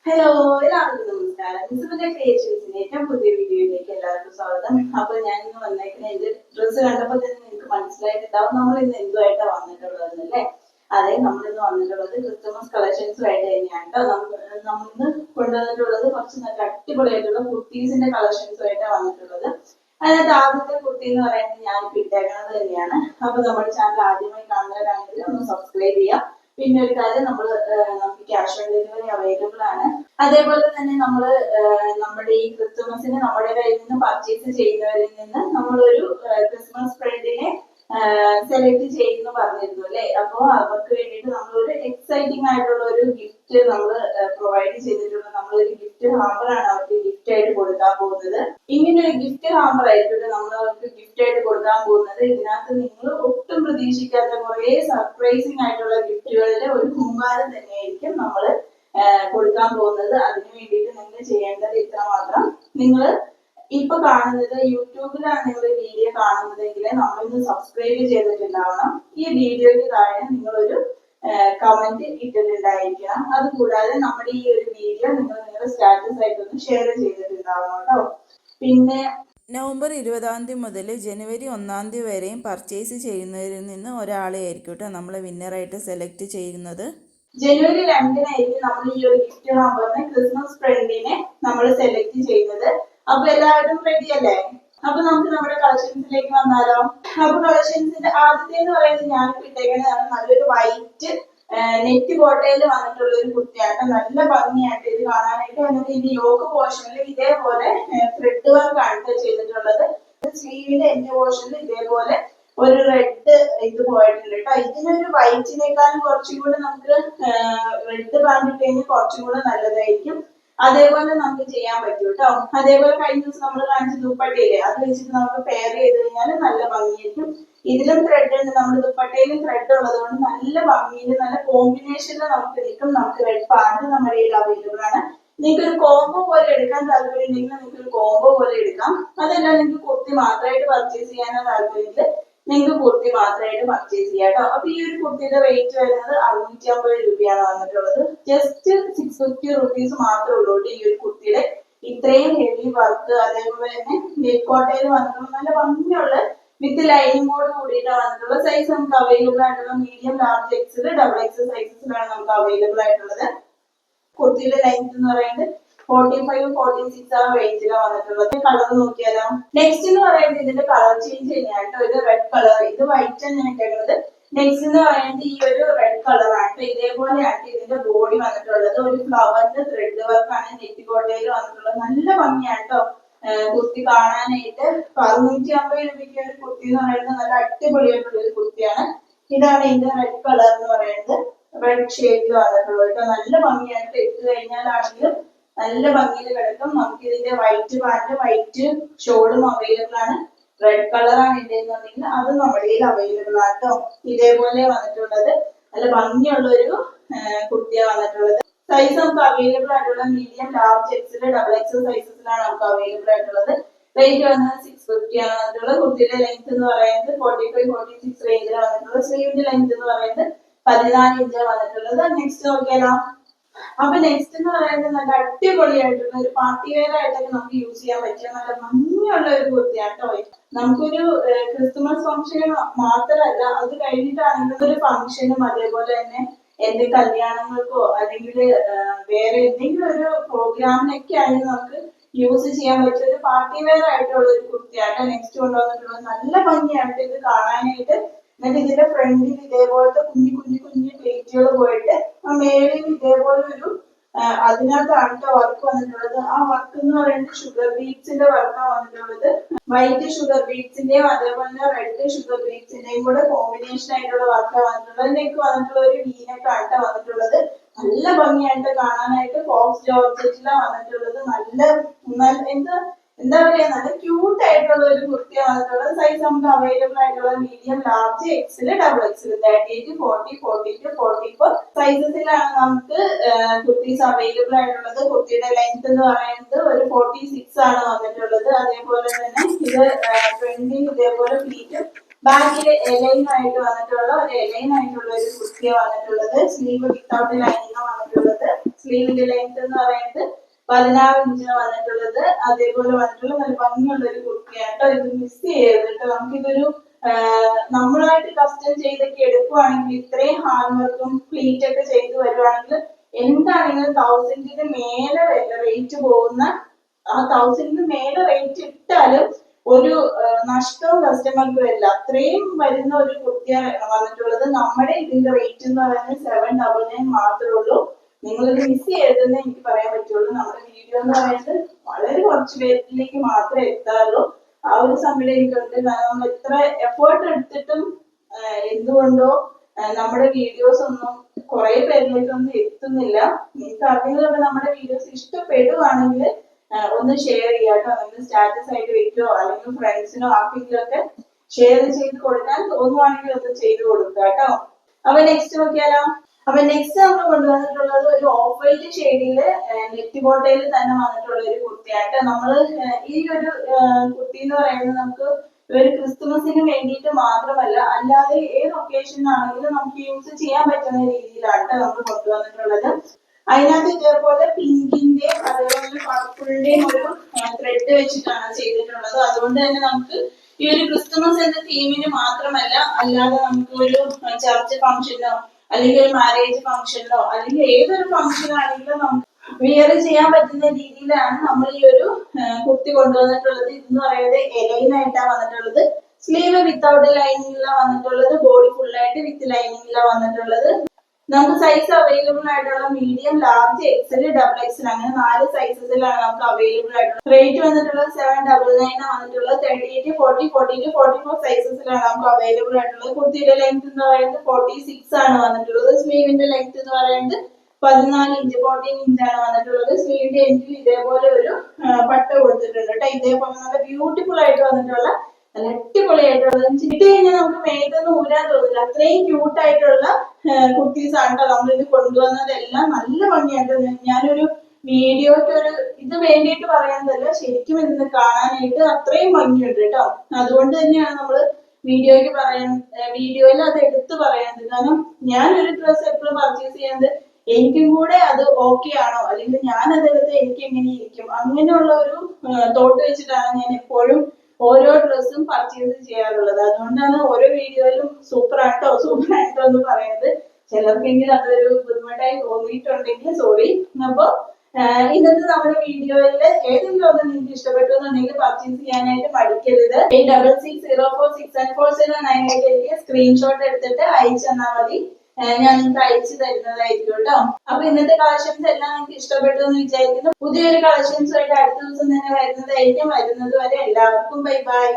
Hello, എല്ലാവർക്കും നമസ്കാരം. മിസ്സുവിന്റെ ക്രിയേഷൻസിന്റെ ഏറ്റവും പുതിയ വീഡിയോയിലേക്ക് എല്ലാവർക്കും സ്വാഗതം. അപ്പൊ ഞാൻ ഇന്ന് വന്നേക്കുന്ന എന്റെ ഡ്രസ്സ് കണ്ടപ്പോൾ തന്നെ നിങ്ങൾക്ക് മനസ്സിലായിട്ടുണ്ടാവും നമ്മൾ ഇന്ന് എന്തുമായിട്ടാണ് വന്നിട്ടുള്ളത് അല്ലേ? അതെ, നമ്മളിന്ന് വന്നിട്ടുള്ളത് ക്രിസ്മസ് കളക്ഷൻസുമായിട്ട് തന്നെയാണ് കേട്ടോ. നമ്മളിന്ന് കൊണ്ടുവന്നിട്ടുള്ളത് കുറച്ച് നല്ല അടിപൊളിയായിട്ടുള്ള കുർത്തീസിന്റെ കളക്ഷൻസുമായിട്ടാണ് വന്നിട്ടുള്ളത്. അതിനകത്ത് ആദ്യത്തെ കുർത്തി എന്ന് പറയുന്നത് ഞാൻ ഇട്ടേക്കുന്നത് തന്നെയാണ്. അപ്പൊ നമ്മുടെ ചാനൽ ആദ്യമായി കാണുന്നവരാണെങ്കിൽ ഒന്ന് സബ്സ്ക്രൈബ് ചെയ്യാം. പിന്നെ ഒരു കാര്യം നമുക്ക് ക്യാഷ് ഓൺ ഡെലിവറി അവൈലബിൾ ആണ്. അതേപോലെ തന്നെ നമ്മുടെ ഈ ക്രിസ്മസിന് നമ്മുടെ കയ്യിൽ നിന്ന് പർച്ചേസ് ചെയ്യുന്നവരിൽ നിന്ന് നമ്മളൊരു ക്രിസ്മസ് സ്പ്രെഡിനെ സെലക്ട് ചെയ്യുന്നു പറഞ്ഞിരുന്നു അല്ലെ? അപ്പോ അവർക്ക് വേണ്ടിയിട്ട് നമ്മളൊരു എക്സൈറ്റിംഗ് ആയിട്ടുള്ള ഒരു ഗിഫ്റ്റ് നമ്മൾ പ്രൊവൈഡ് ചെയ്തിട്ടുണ്ട്. നമ്മളൊരു ഗിഫ്റ്റ് ഹാമ്പറാണ് അവർക്ക് ഗിഫ്റ്റ് ആയിട്ട് കൊടുക്കാൻ പോകുന്നത്. ഇങ്ങനെ ഒരു ഗിഫ്റ്റ് ഹാമ്പർ ആയിട്ടുണ്ട് നമ്മൾ അവർക്ക് ഗിഫ്റ്റ് ആയിട്ട് കൊടുക്കാൻ പോകുന്നത്. ഇതിനകത്ത് നിങ്ങൾ ഒട്ടും പ്രതീക്ഷിക്കാത്ത കുറെ സർപ്രൈസിങ് ആയിട്ടുള്ള ഗിഫ്റ്റുകളിലെ ഒരു കൂമ്പാരം തന്നെയായിരിക്കും നമ്മൾ കൊടുക്കാൻ പോകുന്നത്. അതിനു വേണ്ടിയിട്ട് നിങ്ങൾ ചെയ്യേണ്ടത് ഇത്ര മാത്രം. നിങ്ങൾ ഇപ്പൊ കാണുന്നത് യൂട്യൂബിലാണ് നിങ്ങൾ വീഡിയോ കാണുന്നതെങ്കിൽ നമ്മളൊന്ന് സബ്സ്ക്രൈബ് ചെയ്തിട്ടുണ്ടാവണം. ഈ വീഡിയോയ്ക്ക് താഴെ നിങ്ങളൊരു കമന്റ് ഇട്ടിട്ടുണ്ടായിരിക്കണം. അതുകൂടാതെ നമ്മുടെ ഈ ഒരു വീഡിയോ നിങ്ങളുടെ സ്റ്റാറ്റസ് ആയിട്ടൊന്ന് ഷെയർ ചെയ്തിട്ടുണ്ടാവണം കേട്ടോ. പിന്നെ നവംബർ 20 മുതൽ ജനുവരി 1 വരെയും പർച്ചേസ് ചെയ്യുന്നവരിൽ നിന്ന് ഒരാളെ ആയിരിക്കും കേട്ടോ നമ്മൾ വിന്നറായിട്ട് സെലക്ട് ചെയ്യുന്നത്. ജനുവരി 2 നമ്മൾ ഈ ഒരു ഗിഫ്റ്റ് ഹാമ്പറിന് ക്രിസ്മസ് ഫ്രണ്ടിനെ നമ്മൾ സെലക്ട് ചെയ്യുന്നത്. അപ്പൊ എല്ലാവരും റെഡി അല്ലേ? അപ്പൊ നമുക്ക് നമ്മുടെ കളക്ഷൻസിലേക്ക് വന്നാലോ. അപ്പൊ കളക്ഷൻസിന്റെ ആദ്യത്തെ എന്ന് പറയുന്നത് ഞാൻ ഇട്ടേക്കുന്നത് നല്ലൊരു വൈറ്റ് നെറ്റ് കോട്ടയിൽ വന്നിട്ടുള്ള ഒരു കുർത്തിയാണ്. നല്ല ഭംഗിയായിട്ട് ഇത് കാണാനായിട്ട്. എന്നിട്ട് ഇതിന്റെ യോക്ക് പോർഷനിൽ ഇതേപോലെ ത്രെഡ് വർക്ക് ആണ് ചെയ്തിട്ടുള്ളത്. സ്ലീവിന്റെ എന്റെ പോർഷനിൽ ഇതേപോലെ ഒരു റെഡ് ഇത് പോയിട്ടുണ്ട് കേട്ടോ. ഇതിനൊരു വൈറ്റിനേക്കാളും കുറച്ചും കൂടെ നമുക്ക് റെഡ് പാൻറ് കഴിഞ്ഞാൽ കുറച്ചും കൂടെ നല്ലതായിരിക്കും. അതേപോലെ നമുക്ക് ചെയ്യാൻ പറ്റും കേട്ടോ. അതേപോലെ കഴിഞ്ഞ ദിവസം നമ്മൾ കാണിച്ച ദുപ്പട്ടയില്ലേ, അത് വെച്ചിട്ട് നമുക്ക് പെയർ ചെയ്ത് കഴിഞ്ഞാൽ നല്ല ഭംഗിയായിരിക്കും. ഇതിലും ത്രെഡ് ഉണ്ട്, നമ്മുടെ ദുപ്പട്ടയിലും ത്രെഡ് ഉള്ളത് കൊണ്ട് നല്ല ഭംഗിയിൽ നല്ല കോമ്പിനേഷനിൽ നമുക്ക് നിൽക്കും. നമുക്ക് റെഡ് പാൻറ് നമ്മുടെ കയ്യിൽ അവൈലബിൾ ആണ്. നിങ്ങൾക്ക് ഒരു കോംബോ പോലെ എടുക്കാൻ താല്പര്യം ഉണ്ടെങ്കിൽ നിങ്ങൾക്ക് ഒരു കോംബോ പോലെ എടുക്കാം. അതല്ല നിങ്ങൾക്ക് കുർത്തി മാത്രമായിട്ട് പർച്ചേസ് ചെയ്യാനോ താല്പര്യമില്ല, നിങ്ങൾക്ക് കുർത്തി മാത്രമായിട്ട് പർച്ചേസ് ചെയ്യാം കേട്ടോ. അപ്പൊ ഈ ഒരു കുർത്തിയുടെ റേറ്റ് വരുന്നത് 650 രൂപയാണ് വന്നിട്ടുള്ളത്. ജസ്റ്റ് 650 റുപ്പീസ് മാത്രമേ ഉള്ളൂ ഈ ഒരു കുർത്തിയുടെ. ഇത്രയും ഹെവി വർക്ക്, അതേപോലെ തന്നെ നെറ്റ് കോട്ടയിൽ വന്നിട്ടുള്ള നല്ല ഭംഗിയുള്ള വിത്ത് ലൈനിങ്ങോട് കൂടിയിട്ടാണ് വന്നിട്ടുള്ള. സൈസ് നമുക്ക് അവൈലബിൾ ആയിട്ടുള്ള medium, large, XL, double XL സൈസസിലാണ് നമുക്ക് അവൈലബിൾ ആയിട്ടുള്ളത്. കുർത്തിയുടെ ലെങ്ത് എന്ന് പറയുന്നത് 45, 46 ആ റേഞ്ചിലാണ് വന്നിട്ടുള്ളത്. കളർ നോക്കിയാലോ. നെക്സ്റ്റ് എന്ന് പറയുന്നത് ഇതിന്റെ കളർ ചേഞ്ച് തന്നെയാണ് കേട്ടോ. ഇത് റെഡ് കളർ, ഇത് വൈറ്റ് തന്നെയാണ് ഇട്ടേക്കുന്നത്. നെക്സ്റ്റ് എന്ന് പറയുന്നത് ഈ ഒരു റെഡ് കളറാണ്. ഇതേപോലെയാണ് ഇതിന്റെ ബോഡി വന്നിട്ടുള്ളത്. ഒരു ഫ്ലവറിന്റെ ത്രെഡ് വർക്കാണ് നെറ്റ് കോട്ടയിൽ വന്നിട്ടുള്ളത്. നല്ല ഭംഗിയാണ് കേട്ടോ കുർത്തി കാണാനായിട്ട്. 650 രൂപയ്ക്ക് ഒരു കുർത്തി എന്ന് പറയുന്നത് നല്ല അടിപൊളിയായിട്ടുള്ള ഒരു കുർത്തിയാണ്. ഇതാണ് ഇതിന്റെ റെഡ് കളർ എന്ന് പറയുന്നത്. റെഡ് ഷെയ്ഡിൽ വന്നിട്ടുള്ളത് കേട്ടോ. നല്ല ഭംഗിയായിട്ട് ഇട്ട് കഴിഞ്ഞാലാണെങ്കിലും നല്ല ഭംഗിയിൽ കിടക്കും. നമുക്ക് ഇതിന്റെ വൈറ്റ് പാന്റ്, വൈറ്റ് ഷോളും അവൈലബിൾ ആണ്. റെഡ് കളറാണ് ഇതെന്നുണ്ടെങ്കിൽ അത് നമ്മുടെ കയ്യിൽ അവൈലബിൾ ആണ് കേട്ടോ. ഇതേപോലെ വന്നിട്ടുള്ളത് നല്ല ഭംഗിയുള്ള ഒരു കുർത്തിയാണ് വന്നിട്ടുള്ളത്. സൈസ് നമുക്ക് അവൈലബിൾ ആയിട്ടുള്ള medium, large, XL, double XL സൈസസിലാണ് നമുക്ക് അവൈലബിൾ ആയിട്ടുള്ളത്. റേറ്റ് വന്നത് 650 ആണ് വന്നിട്ടുള്ളത്. കുർത്തിയുടെ ലെങ്ത് എന്ന് പറയുന്നത് 45, 46 റേഞ്ചിലാണ് വന്നിട്ടുള്ളത്. സ്ലീവിന്റെ ലെങ്ത് എന്ന് പറയുന്നത് 14 ഇഞ്ചാണ് വന്നിട്ടുള്ളത്. നെക്സ്റ്റ് നോക്കിയാലോ. അപ്പൊ നെക്സ്റ്റ് എന്ന് പറയുന്നത് നല്ല അടിപൊളിയായിട്ടുള്ള ഒരു പാർട്ടി വെയർ ആയിട്ടൊക്കെ നമുക്ക് യൂസ് ചെയ്യാൻ പറ്റിയ നല്ല ഭംഗിയുള്ള ഒരു കുർത്തിയാണ് കേട്ടോ. നമുക്കൊരു ക്രിസ്മസ് ഫംഗ്ഷന് മാത്രമല്ല, അത് കഴിഞ്ഞിട്ടാണെങ്കിൽ ഒരു ഫംഗ്ഷനും അതേപോലെ തന്നെ എന്റെ കല്യാണങ്ങൾക്കോ അല്ലെങ്കിൽ വേറെ എന്തെങ്കിലും ഒരു പ്രോഗ്രാമിനൊക്കെ ആണെങ്കിൽ നമുക്ക് യൂസ് ചെയ്യാൻ പറ്റിയ ഒരു പാർട്ടി വെയർ ആയിട്ടുള്ള ഒരു കുർത്തിയാണ് നെക്സ്റ്റ് കൊണ്ടുവന്നിട്ടുള്ളത്. നല്ല ഭംഗിയായിട്ട് ഇത് കാണാനായിട്ട്. എന്നിട്ട് ഇതിന്റെ ഫ്രണ്ടിൽ ഇതേപോലത്തെ കുഞ്ഞു കുഞ്ഞു കുഞ്ഞു പ്ലേറ്റുകൾ പോയിട്ട് ആ മേളിൽ ഇതേപോലെ ഒരു അതിനകത്താണ് വർക്ക് വന്നിട്ടുള്ളത്. ആ വർക്ക് എന്ന് പറയുന്നത് ഷുഗർ ബീഡ്സിന്റെ വർക്കാണ് വന്നിട്ടുള്ളത്. വൈറ്റ് ഷുഗർ ബീഡ്സിന്റെയും അതേപോലെ റെഡ് ഷുഗർ ബീഡ്സിന്റെയും കൂടെ കോമ്പിനേഷൻ ആയിട്ടുള്ള വർക്കാണ് വന്നിട്ടുള്ളത്. നെക്ക് വന്നിട്ടുള്ള ഒരു വീനക്കാണ് വന്നിട്ടുള്ളത്. നല്ല ഭംഗിയായിട്ട് കാണാനായിട്ട്. ഫോക്സ് ജോർജറ്റിലാണ് വന്നിട്ടുള്ളത്. എന്താ പറയാ, നല്ല ക്യൂട്ട് ആയിട്ടുള്ള ഒരു കുർത്തിയാണ് വന്നിട്ടുള്ളത്. സൈസ് നമുക്ക് അവൈലബിൾ ആയിട്ടുള്ള medium, large, XL, double XL, 38, 40, 42, 44 സൈസസിലാണ് നമുക്ക് കുർത്തീസ് അവൈലബിൾ ആയിട്ടുള്ളത്. കുർത്തിയുടെ ലെങ്ത് എന്ന് പറയുന്നത് ഒരു 46 ആണ് വന്നിട്ടുള്ളത്. അതേപോലെ തന്നെ ഇത് ഫ്രണ്ടിൽ ഇതേപോലെ ഫീറ്റും ബാക്കിൽ എലൈൻ ആയിട്ട് വന്നിട്ടുള്ള ഒരു എലൈൻ ആയിട്ടുള്ള ഒരു കുർത്തിയാണ് വന്നിട്ടുള്ളത്. സ്ലീവ് വിത്തൗട്ട് ലൈനിങ് വന്നിട്ടുള്ളത്. വന്നിട്ടുള്ളത്. സ്ലീവിന്റെ ലെങ്ത് എന്ന് പറയുന്നത് 16 ഇഞ്ചാണ് വന്നിട്ടുള്ളത്. അതേപോലെ വന്നിട്ടുള്ള നല്ല ഭംഗിയുള്ള ഒരു കുർത്തിയാണ് കേട്ടോ. ഇത് മിസ് ചെയ്യരുത് കേട്ടോ. നമുക്കിതൊരു നമ്മളായിട്ട് കസ്റ്റം ചെയ്തൊക്കെ എടുക്കുവാണെങ്കിൽ ഇത്രയും ഹാൻഡ് വർക്കും പ്ലീറ്റ് ഒക്കെ ചെയ്ത് വരുവാണെങ്കിൽ എന്താണെങ്കിലും 1000-ന് മേലെ റേറ്റ് പോകുന്ന, ആ 1000-ന് മേലെ റേറ്റ് ഇട്ടാലും ഒരു നഷ്ടവും കസ്റ്റമർക്ക് വരില്ല. അത്രയും വരുന്ന ഒരു കുർത്തിയാണ് വന്നിട്ടുള്ളത്. നമ്മുടെ ഇതിന്റെ റേറ്റ് എന്ന് പറയുന്നത് 799 മാത്രമേ ഉള്ളൂ. നിങ്ങളിത് മിസ് ചെയ്തെന്ന് എനിക്ക് പറയാൻ പറ്റുള്ളൂ. നമ്മുടെ വീഡിയോ എന്ന് പറയുന്നത് വളരെ കുറച്ച് പേരിലേക്ക് മാത്രമേ എത്താറുള്ളൂ. ആ ഒരു സമയം എനിക്കുണ്ട്. നമ്മൾ എത്ര എഫേർട്ട് എടുത്തിട്ടും എന്തുകൊണ്ടോ നമ്മുടെ വീഡിയോസ് ഒന്നും കുറെ പേരിലേക്കൊന്നും എത്തുന്നില്ല. നിങ്ങൾക്ക് ആർക്കെങ്കിലും നമ്മുടെ വീഡിയോസ് ഇഷ്ടപ്പെടുവാണെങ്കിൽ ഒന്ന് ഷെയർ ചെയ്യാട്ടോ. നിങ്ങൾ സ്റ്റാറ്റസ് ആയിട്ട് വെക്കോ അല്ലെങ്കിൽ ഫ്രണ്ട്സിനോ ആർക്കെങ്കിലും ഒക്കെ ഷെയർ ചെയ്ത് കൊടുക്കാൻ തോന്നുവാണെങ്കിൽ ഒന്ന് ചെയ്ത് കൊടുക്കുക കേട്ടോ. അപ്പൊ നെക്സ്റ്റ് നോക്കിയാലോ. അപ്പൊ നെക്സ്റ്റ് നമ്മൾ കൊണ്ടുവന്നിട്ടുള്ളത് ഒരു ഓഫ് വൈറ്റ് ഷെയ്ഡില് നെറ്റ് കോട്ടയിൽ തന്നെ വന്നിട്ടുള്ള ഒരു കുർത്തിയായിട്ട്. നമ്മള് ഈ ഒരു കുർത്തി എന്ന് പറയുന്നത് നമുക്ക് ഒരു ക്രിസ്തുമസിന് വേണ്ടിയിട്ട് മാത്രമല്ല, അല്ലാതെ ഏത് ഒക്കേഷനാണെങ്കിലും നമുക്ക് യൂസ് ചെയ്യാൻ പറ്റുന്ന രീതിയിലാണ് നമ്മൾ കൊണ്ടുവന്നിട്ടുള്ളത്. അതിനകത്ത് ഇതേപോലെ പിങ്കിന്റെ അതേപോലെ പർപ്പിളിന്റെയും ഒരു ത്രെഡ് വെച്ചിട്ടാണ് ചെയ്തിട്ടുള്ളത്. അതുകൊണ്ട് തന്നെ നമുക്ക് ഈ ഒരു ക്രിസ്തുമസ് എന്ന തീമിന് മാത്രമല്ല, അല്ലാതെ നമുക്ക് ഒരു ചർച്ച് ഫംഗ്ഷനോ അല്ലെങ്കിൽ ഒരു മാരേജ് ഫംഗ്ഷനോ അല്ലെങ്കിൽ ഏതൊരു ഫംഗ്ഷൻ ആണെങ്കിലും നമുക്ക് വിയർ ചെയ്യാൻ പറ്റുന്ന രീതിയിലാണ് നമ്മൾ ഈ ഒരു കുർത്തി കൊണ്ടുവന്നിട്ടുള്ളത്. ഇതെന്ന് പറയുന്നത് എലൈനായിട്ടാണ് വന്നിട്ടുള്ളത്. സ്ലീവ് വിത്തൗട്ട് ലൈനിങ്ങിലാണ് വന്നിട്ടുള്ളത്. ബോഡി ഫുൾ ആയിട്ട് വിത്ത് ലൈനിങ്ങിലാണ് വന്നിട്ടുള്ളത്. നമുക്ക് സൈസ് അവൈലബിൾ ആയിട്ടുള്ള medium, large, XL, double XL അങ്ങനെ 4 സൈസസിലാണ് നമുക്ക് അവൈലബിൾ ആയിട്ടുള്ളത്. റേറ്റ് വന്നിട്ടുള്ളത് 799 വന്നിട്ടുള്ളത്. 38, 40, 42, 44 സൈസസിലാണ് നമുക്ക് അവൈലബിൾ ആയിട്ടുള്ളത്. കുർത്തിയുടെ ലെങ്ത് എന്ന് പറയുന്നത് 46 ആണ് വന്നിട്ടുള്ളത്. സ്ലീവിന്റെ ലെങ്ത് എന്ന് പറയുന്നത് 14 ഇഞ്ച് 14 ഇഞ്ചാണ് വന്നിട്ടുള്ളത്. സ്ലീവിന്റെ എൻഡിൽ ഇതേപോലെ ഒരു പട്ട കൊടുത്തിട്ടുണ്ട് കേട്ടോ. ഇതേപോലെ നല്ല ബ്യൂട്ടിഫുൾ ആയിട്ട് വന്നിട്ടുള്ള നല്ല അടിപൊളിയായിട്ടുള്ള ഇട്ട് കഴിഞ്ഞാൽ നമുക്ക് മേത്തൊന്നും ഊരാൻ തോന്നില്ല. അത്രയും ക്യൂട്ട് ആയിട്ടുള്ള കുർത്തീസ് ആണ് കേട്ടോ നമ്മളിത് കൊണ്ടുവന്നതെല്ലാം. നല്ല ഭംഗിയായിട്ട് ഞാനൊരു വീഡിയോക്ക് ഒരു ഇത് വേണ്ടിയിട്ട് പറയുന്നതല്ല, ശരിക്കും ഇതിന് കാണാനായിട്ട് അത്രയും ഭംഗിയുണ്ട് കേട്ടോ. അതുകൊണ്ട് തന്നെയാണ് നമ്മള് വീഡിയോയിൽ അത് എടുത്തു പറയുന്നത്. കാരണം ഞാനൊരു ഡ്രസ്സ് എപ്പോഴും പർച്ചേസ് ചെയ്യുന്നത് എനിക്കും കൂടെ അത് ഓക്കെ ആണോ, അല്ലെങ്കിൽ ഞാൻ അതെടുത്ത് എനിക്ക് എങ്ങനെ ഇരിക്കും, അങ്ങനെയുള്ള ഒരു തോട്ട് വെച്ചിട്ടാണ് ഞാൻ എപ്പോഴും ഓരോ ഡ്രസ്സും പർച്ചേസ് ചെയ്യാറുള്ളത്. അതുകൊണ്ടാണ് ഓരോ വീഡിയോയിലും സൂപ്പർ ആയിട്ടോ എന്ന് പറയുന്നത്. ചിലർക്കെങ്കിലും അതൊരു ബുദ്ധിമുട്ടായി തോന്നിയിട്ടുണ്ടെങ്കിൽ സോറി. അപ്പൊ ഇന്നത്തെ നമ്മുടെ വീഡിയോയില് ഏതെങ്കിലും ഒന്ന് നിങ്ങൾക്ക് ഇഷ്ടപ്പെട്ടു എന്നുണ്ടെങ്കിൽ പർച്ചേസ് ചെയ്യാനായിട്ട് മടിക്കരുത്. 8660467409 സ്ക്രീൻഷോട്ട് എടുത്തിട്ട് അയച്ചു തന്നാൽ മതി. ഞാൻ നിങ്ങൾക്ക് അയച്ചു തരുന്നതായിരിക്കും കേട്ടോ. അപ്പൊ ഇന്നത്തെ കളക്ഷൻസ് എല്ലാം നിങ്ങൾക്ക് ഇഷ്ടപ്പെട്ടു എന്ന് വിചാരിക്കുന്നു. പുതിയൊരു കളക്ഷൻസുമായിട്ട് അടുത്ത ദിവസം തന്നെ വരുന്നതായിരിക്കും. വരുന്നത് വരെ എല്ലാവർക്കും ബൈ ബൈ.